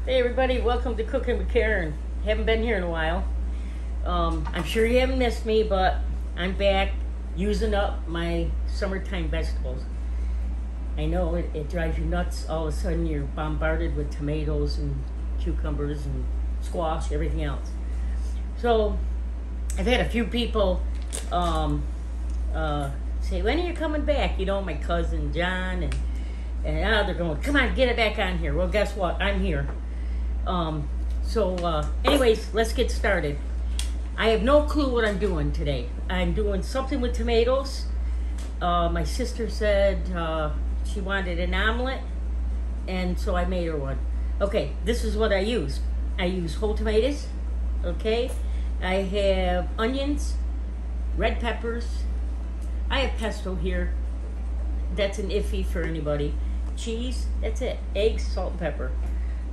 Hey everybody, welcome to Cooking with Karen. Haven't been here in a while. I'm sure you haven't missed me, but I'm back using up my summertime vegetables. I know it drives you nuts. All of a sudden you're bombarded with tomatoes and cucumbers and squash, everything else. So I've had a few people say, when are you coming back? You know, my cousin John and now they're going, come on, get it back on here. Well, guess what? I'm here. Anyways, let's get started. I have no clue what I'm doing today. I'm doing something with tomatoes. My sister said she wanted an omelet, and so I made her one. Okay, this is what I use. I use whole tomatoes, okay? I have onions, red peppers. I have pesto here. That's an iffy for anybody. Cheese, that's it. Eggs, salt, and pepper.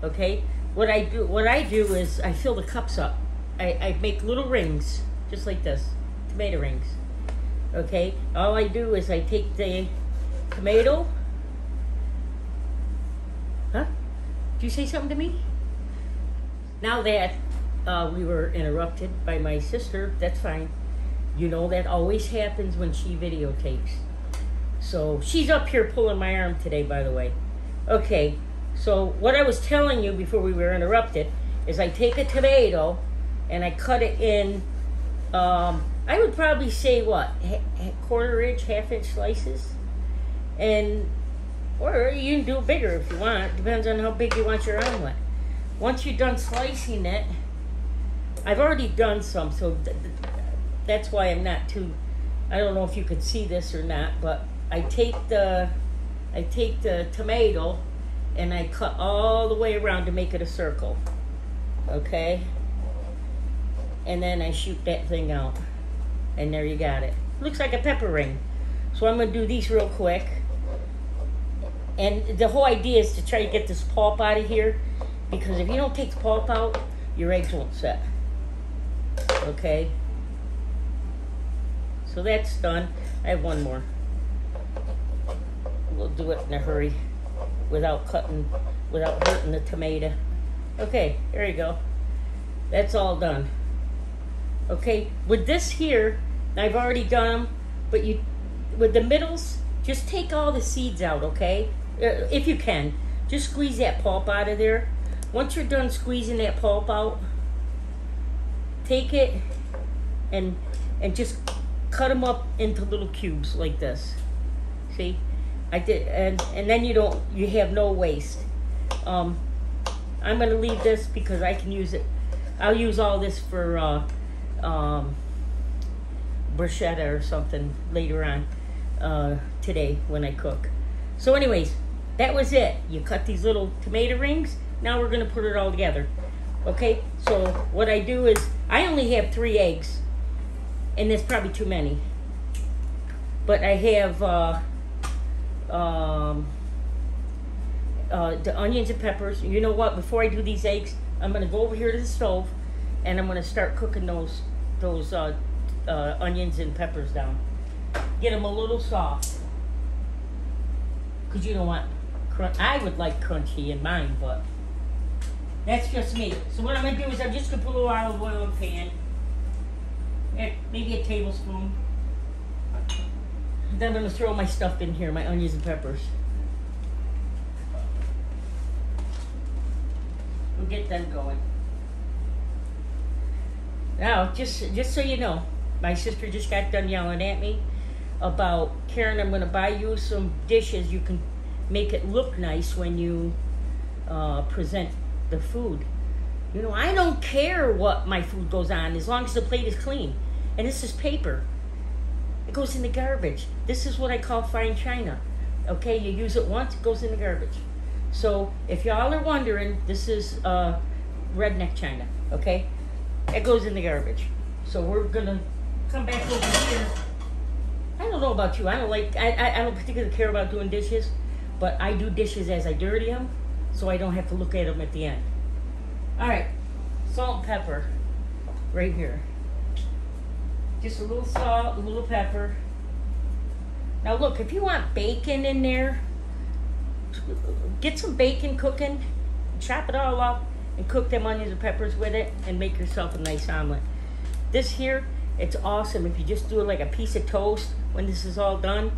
Okay? What I do is I fill the cups up. I make little rings, just like this, tomato rings. Okay? All I do is I take the tomato. Huh? Did you say something to me? Now that we were interrupted by my sister, that's fine. You know that always happens when she videotapes. So she's up here pulling my arm today, by the way. Okay, so what I was telling you before we were interrupted is I take a tomato and I cut it in, I would probably say what, quarter inch, half inch slices? Or you can do it bigger if you want. Depends on how big you want your omelet. Once you're done slicing it, I've already done some, so that's why I'm not too, I don't know if you could see this or not, but I take the tomato and I cut all the way around to make it a circle, okay? And then I shoot that thing out, and there you got it. Looks like a pepper ring. So I'm gonna do these real quick. And the whole idea is to try to get this pulp out of here, because if you don't take the pulp out, your eggs won't set, okay? So that's done. I have one more. We'll do it in a hurry without hurting the tomato. Okay, there you go. That's all done. Okay, with this here, I've already done them, but with the middles, just take all the seeds out, okay? If you can, just squeeze that pulp out of there. Once you're done squeezing that pulp out, take it and just cut them up into little cubes like this. See? I did, and then you have no waste. I'm gonna leave this because I can use it. I'll use all this for bruschetta or something later on today when I cook. So anyways, that was it. You cut these little tomato rings. Now we're gonna put it all together. Okay, so what I do is I only have 3 eggs, and that's probably too many. But I have the onions and peppers. You know what? Before I do these eggs, I'm gonna go over here to the stove, and I'm gonna start cooking those onions and peppers down. Get them a little soft, because you don't want I would like crunchy in mine, but that's just me. So what I'm gonna do is I'm just gonna put a little olive oil in the pan, maybe a tablespoon. Then I'm gonna throw my stuff in here, my onions and peppers. We'll get them going. Now, just so you know, my sister just got done yelling at me about, Karen, I'm gonna buy you some dishes you can make it look nice when you present the food. You know, I don't care what my food goes on as long as the plate is clean. And this is paper. It goes in the garbage. This is what I call fine china. Okay, you use it once, it goes in the garbage. So if y'all are wondering, this is redneck china, okay? It goes in the garbage. So we're gonna come back over here. I don't know about you. I don't particularly care about doing dishes, but I do dishes as I dirty them, so I don't have to look at them at the end. All right, salt and pepper, right here. Just a little salt, a little pepper. Now look, if you want bacon in there, get some bacon cooking chop it all up and cook them onions and peppers with it and make yourself a nice omelet. This here, it's awesome if you just do it like a piece of toast. When this is all done,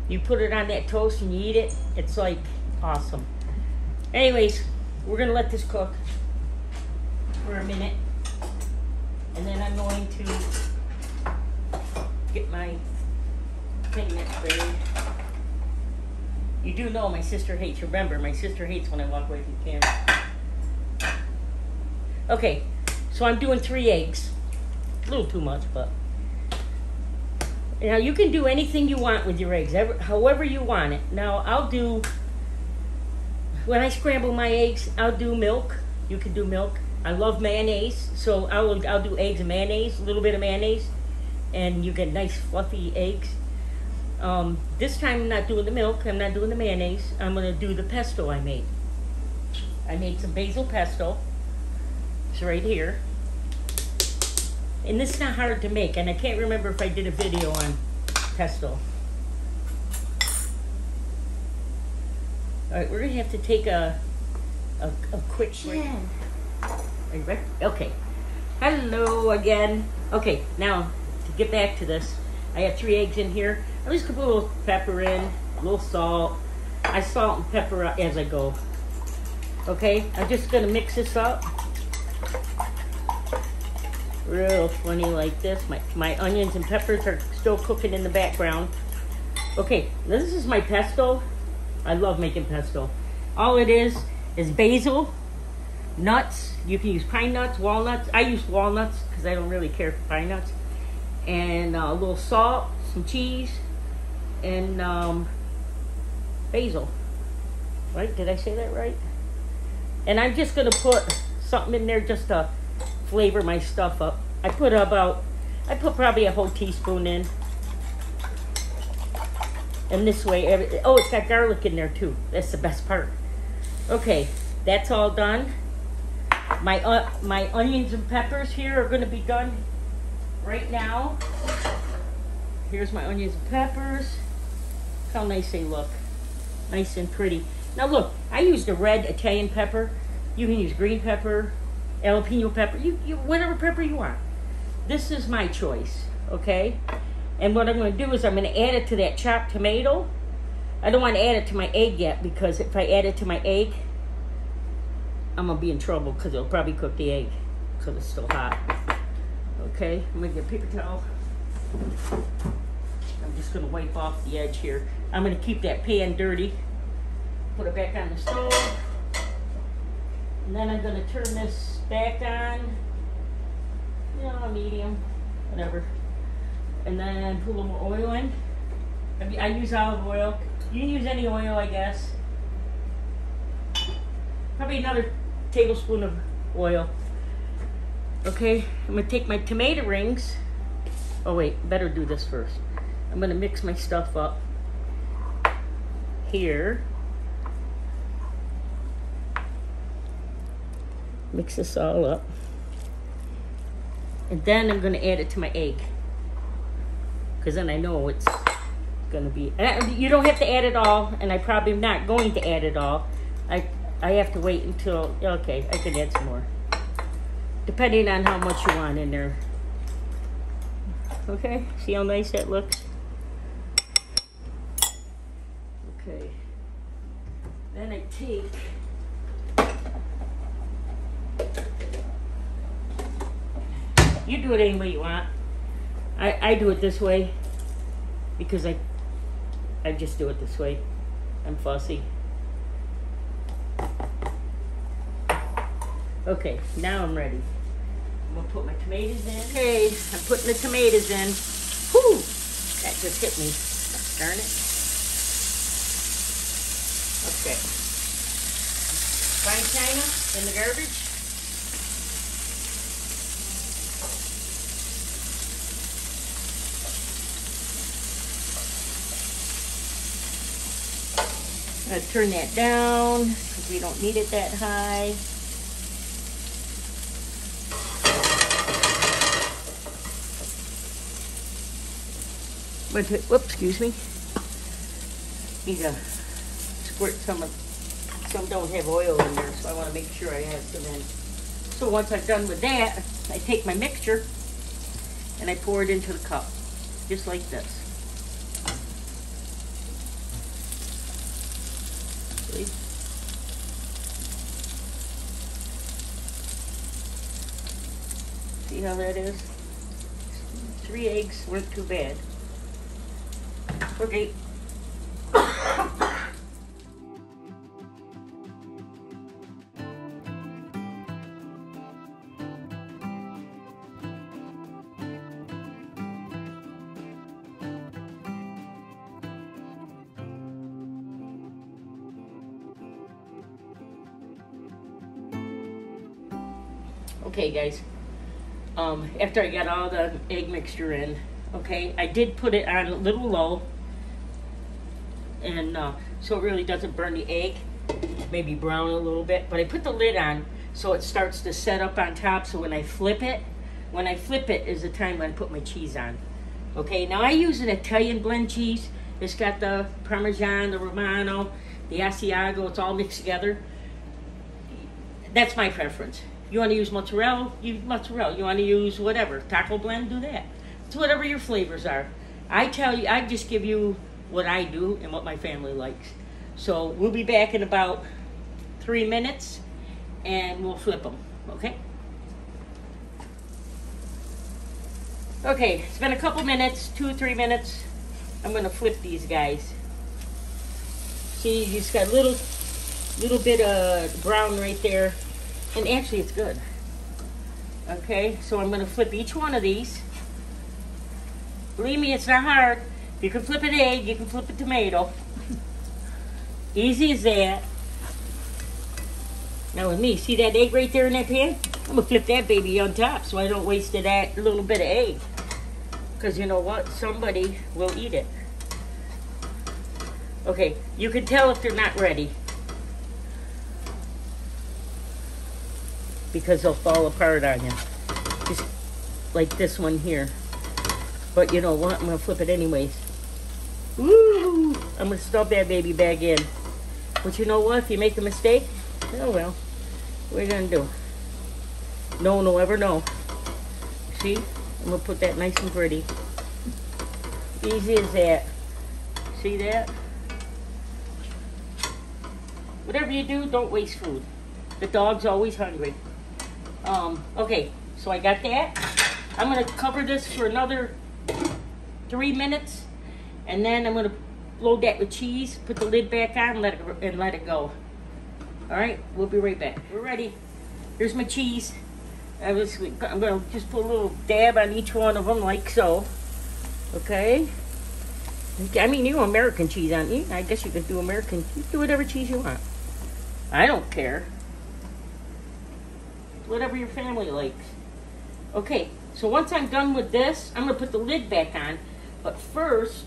you put it on that toast and you eat it. It's like awesome. Anyways, we're gonna let this cook for a minute, and then I'm going to get my thing that's ready. You do know my sister hates, remember, my sister hates when I walk away from the camera. Okay, so I'm doing 3 eggs. A little too much, but. Now you can do anything you want with your eggs, however you want it. Now I'll do, when I scramble my eggs, I'll do milk. You can do milk. I love mayonnaise, so I'll do eggs and mayonnaise, a little bit of mayonnaise, and you get nice fluffy eggs. This time I'm not doing the milk, I'm not doing the mayonnaise, I'm gonna do the pesto I made. I made some basil pesto. It's right here. And this is not hard to make, and I can't remember if I did a video on pesto. Alright, we're gonna have to take a quick break. Are you ready? Okay. Hello again. Okay, now to get back to this, I have 3 eggs in here. I'm just gonna put a little pepper in, a little salt. I salt and pepper as I go. Okay, I'm just gonna mix this up. Real funny like this. My onions and peppers are still cooking in the background. Okay, this is my pesto. I love making pesto. All it is basil, nuts. You can use pine nuts, walnuts. I use walnuts because I don't really care for pine nuts. And a little salt, some cheese, and basil. Right? Did I say that right? And I'm just going to put something in there just to flavor my stuff up. I put probably a whole teaspoon in. And this way, oh, it's got garlic in there too. That's the best part. Okay, that's all done. My onions and peppers here are going to be done right now. Here's my onions and peppers. Look how nice they look. Nice and pretty. Now look, I used a red Italian pepper. You can use green pepper, jalapeno pepper, you whatever pepper you want. This is my choice, okay? And what I'm going to do is I'm going to add it to that chopped tomato. I don't want to add it to my egg yet, because if I add it to my egg, I'm going to be in trouble because it'll probably cook the egg because it's still hot. Okay, I'm going to get a paper towel. I'm just going to wipe off the edge here. I'm going to keep that pan dirty. Put it back on the stove. And then I'm going to turn this back on. You know, medium, whatever. And then put a little more oil in. I use olive oil. You can use any oil, I guess. Probably another tablespoon of oil. Okay, I'm going to take my tomato rings. Oh wait, better do this first. I'm going to mix my stuff up here. Mix this all up. And then I'm going to add it to my egg. Because then I know it's going to be... You don't have to add it all, and I probably am not going to add it all. I have to wait until... Okay, I can add some more. Depending on how much you want in there. Okay, see how nice that looks? Okay. Then I take... You do it any way you want. I do it this way because I just do it this way. I'm fussy. Okay, now I'm ready. I'm gonna put my tomatoes in. Okay, I'm putting the tomatoes in. Whew, that just hit me. Darn it. Okay. Fine china in the garbage. I'm going to turn that down because we don't need it that high. Whoops, excuse me. Need to squirt some Some don't have oil in there, so I want to make sure I have some in. So once I'm done with that, I take my mixture and I pour it into the cup, just like this. See? See how that is? 3 eggs weren't too bad. Okay. Okay, guys. After I got all the egg mixture in, okay, I did put it on a little low, and so it really doesn't burn the egg, maybe brown a little bit, but I put the lid on so it starts to set up on top, so when I flip it is the time when I put my cheese on. Okay, now I use an Italian blend cheese. It's got the Parmesan, the Romano, the Asiago, it's all mixed together. That's my preference. You want to use mozzarella, use mozzarella. You want to use whatever, taco blend, do that. It's whatever your flavors are. I tell you, I just give you what I do and what my family likes. So we'll be back in about 3 minutes and we'll flip them, okay? Okay, it's been a couple minutes, 2 or 3 minutes. I'm gonna flip these guys. See, you just got a little bit of brown right there. And actually, it's good. Okay, so I'm going to flip each one of these. Believe me, it's not hard. You can flip an egg, you can flip a tomato. Easy as that. Now with me, see that egg right there in that pan? I'm going to flip that baby on top so I don't waste that little bit of egg. Because you know what? Somebody will eat it. Okay, you can tell if they're not ready, because they'll fall apart on you. Just like this one here. But you know what? I'm going to flip it anyways. Woo! I'm going to stuff that baby back in. But you know what? If you make a mistake, oh well. What are you going to do? No one will ever know. See? I'm going to put that nice and pretty. Easy as that. See that? Whatever you do, don't waste food. The dog's always hungry. Okay, so I got that. I'm going to cover this for another 3 minutes, and then I'm going to load that with cheese, put the lid back on, and let it go. All right, we'll be right back. We're ready. Here's my cheese. I'm going to just put a little dab on each one of them, like so. Okay. I mean, you know, American cheese on you. I guess you could do American. You do whatever cheese you want. I don't care. Whatever your family likes. Okay, so once I'm done with this, I'm going to put the lid back on. But first,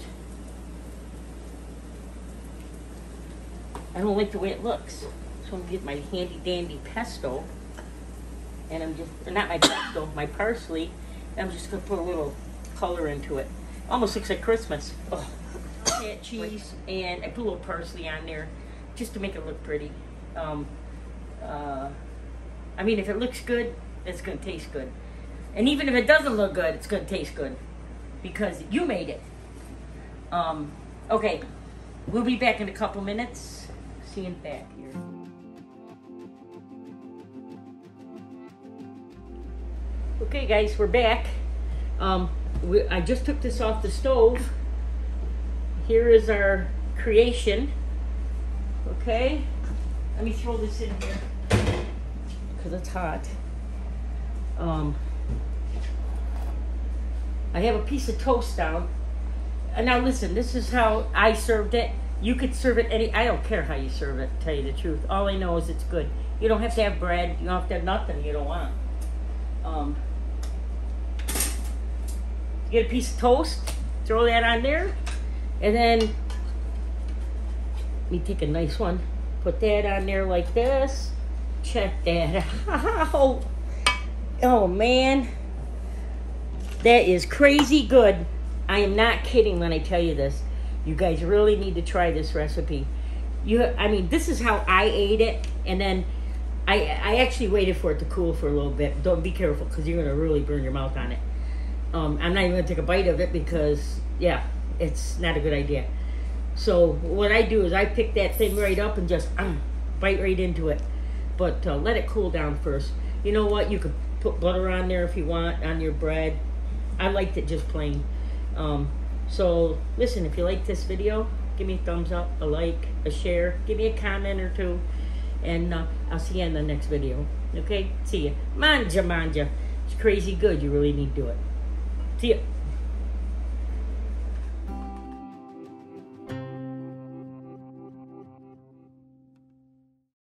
I don't like the way it looks. So I'm going to get my handy dandy pesto. And I'm just, or not my pesto, my parsley. And I'm just going to put a little color into it. Almost looks like Christmas. Oh. That cheese, and I put a little parsley on there just to make it look pretty. I mean, if it looks good, it's going to taste good. And even if it doesn't look good, it's going to taste good because you made it. Okay, we'll be back in a couple minutes. See you back here. Okay, guys, we're back. I just took this off the stove. Here is our creation. Okay, let me throw this in here because it's hot. I have a piece of toast down. And now listen, this is how I served it. You could serve it I don't care how you serve it, to tell you the truth. All I know is it's good. You don't have to have bread. You don't have to have nothing you don't want. Get a piece of toast, throw that on there, and then let me take a nice one, put that on there like this. Check that out. Oh man, that is crazy good. I am not kidding when I tell you this. You guys really need to try this recipe. I mean, this is how I ate it, and then I actually waited for it to cool for a little bit. Don't be careful because you're gonna really burn your mouth on it. I'm not even gonna take a bite of it because yeah, it's not a good idea. So what I do is I pick that thing right up and just bite right into it, but let it cool down first. You know what? You could put butter on there if you want on your bread. I liked it just plain. So listen, if you like this video, give me a thumbs up, a like, a share, give me a comment or two, and I'll see you in the next video. Okay? See ya. Manja, manja. It's crazy good. You really need to do it. See ya.